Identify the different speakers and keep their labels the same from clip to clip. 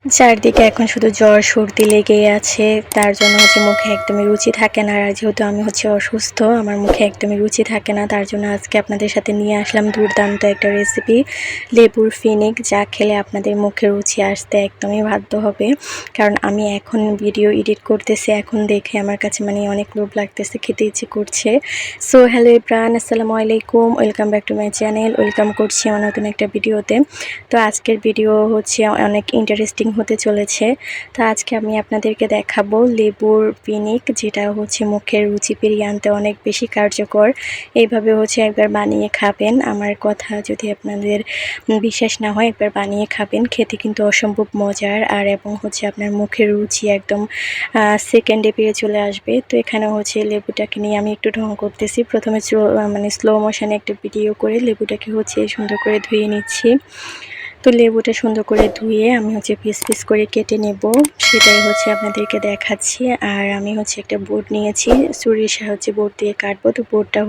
Speaker 1: চারদিকে এখন শুধু জ্বর সর্দি লেগেই আছে। তার জন্য মুখে একদমই রুচি থাকে না। আর যেহেতু আমি অসুস্থ, আমার মুখে একদমই রুচি থাকে না। তার জন্য আজকে আপনাদের সাথে নিয়ে আসলাম দুর্দান্ত একটা রেসিপি, লেবুর ফিনিক, যা খেলে আপনাদের মুখে রুচি আসতে একদমই বাধ্য হবে। কারণ আমি এখন ভিডিও এডিট করতেছি, এখন দেখে আমার কাছে অনেক লোভ লাগতেছে, খেতে ইচ্ছে করছে। সো হ্যালো এভরিওয়ান, আসসালামু আলাইকুম, welcome back to my channel. Welcome করছি আমার নতুন একটা ভিডিওতে। তো আজকের ভিডিও অনেক ইন্টারেস্টিং হতে চলেছে। তো আজকে আমি আপনাদেরকে দেখাবো লেবুর ফিনিক, যেটা মুখের রুচি ফিরিয়ে আনতে অনেক বেশি কার্যকর। এইভাবে একবার বানিয়ে খাবেন। আমার কথা যদি আপনাদের বিশ্বাস না হয়, একবার বানিয়ে খাবেন, খেতে কিন্তু অসম্ভব মজার। আর এবং আপনার মুখের রুচি একদম সেকেন্ডে পেয়ে চলে আসবে। তো এখানে লেবুটাকে নিয়ে আমি একটু ঢং করতেছি। প্রথমে স্লো মোশনে একটা ভিডিও করে লেবুটাকে সুন্দর করে ধুয়ে নিচ্ছি। তো লেবুটা সুন্দর করে ধুয়ে আমি পিস পিস করে কেটে নেব, সেটাই আপনাদেরকে দেখাচ্ছি। আর আমি একটা বোর্ড নিয়েছি, ছুরির সাহায্যে বোর্ড দিয়ে কাটবো। তো বোর্ডটা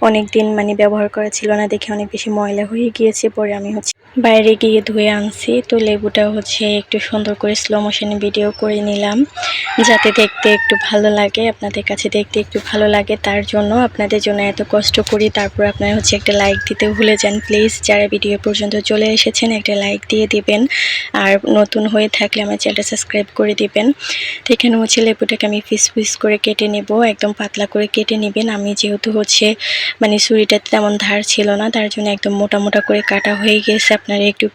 Speaker 1: অনেক দিন ব্যবহার করা ছিল না, দেখে অনেক বেশি ময়লা হয়ে গিয়েছে। পরে আমি বাইরে গিয়ে ধুয়ে আনছি। তো লেবুটা একটু সুন্দর করে স্লো মোশনে ভিডিও করে নিলাম, যাতে দেখতে একটু ভালো লাগে, আপনাদের কাছে দেখতে একটু ভালো লাগে। তার জন্য আপনাদের জন্য এত কষ্ট করি। তারপর আপনারা একটা লাইক দিতে ভুলে যান প্লিজ। যারা ভিডিও পর্যন্ত চলে এসেছেন, একটা লাইক দিয়ে দিবেন। আর নতুন হয়ে থাকলে আমার চ্যানেলটা সাবস্ক্রাইব করে দিবেন। তো এখানে লেবুটাকে আমি পিস পিস করে কেটে নেব, একদম পাতলা করে কেটে নেবেন। আমি যেহেতু ছুরিটাতে তেমন ধার ছিল না, তার জন্য একদম মোটা মোটা করে কাটা হয়ে গেছে। আপনারা একটু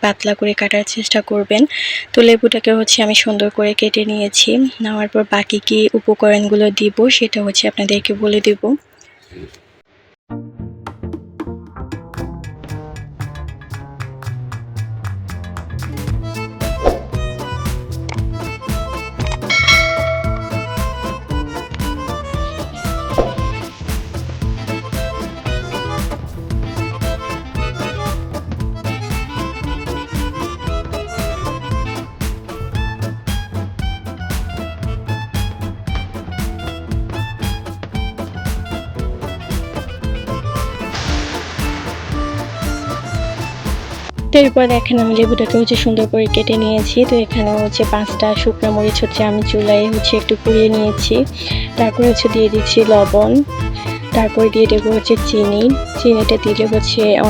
Speaker 1: পাতলা করে কাটার চেষ্টা করবেন। তো লেবুটাকে আমি সুন্দর করে কেটে নিয়েছি। নেওয়ার পর বাকি কি উপকরণগুলো দিব সেটা আপনাদেরকে বলে দেব। এরপর দেখেন আমি লেবুটাকে সুন্দর করে কেটে নিয়েছি। তো এখানে 5টা শুকনো মরিচ আমি চুলায় একটু পুড়িয়ে নিয়েছি। তারপর দিয়ে দিচ্ছি লবণ, তারপর দিয়ে দেবো চিনি। চিনিটা দিলে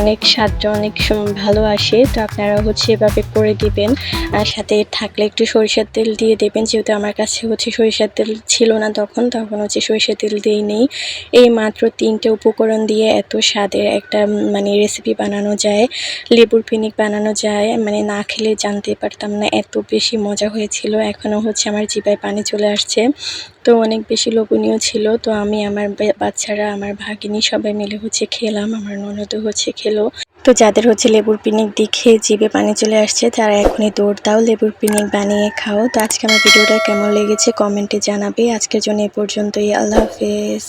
Speaker 1: অনেক স্বাদটা অনেক ভালো আসে। তো আপনারা এভাবে করে দিবেন। আর সাথে থাকলে একটু সরিষার তেল দিয়ে দেবেন, যেহেতু আমার কাছে সরিষার তেল ছিল না তখন সরিষার তেল দিই নেই। এই মাত্র 3টে উপকরণ দিয়ে এত স্বাদের একটা রেসিপি বানানো যায়, লেবুর ফিনিক বানানো যায়। না খেলে জানতে পারতাম না, এত বেশি মজা হয়েছিল। এখনও আমার জিভায় পানি চলে আসছে। তো অনেক বেশি লোভনীয় ছিল। তো আমি, আমার বাচ্চারা, আমার ভাগিনী সবাই মিলে খেলাম, আমার ননদও খেলো। তো যাদের লেবুর পিনিক দেখে জিভে পানি চলে আসছে, তারা এখনই দৌড় দাও, লেবুর পিনিক বানিয়ে খাও। তো আজকে আমার ভিডিওটা কেমন লেগেছে কমেন্টে জানাবে। আজকের জন্য এই পর্যন্তই। আল্লাহ হাফেজ।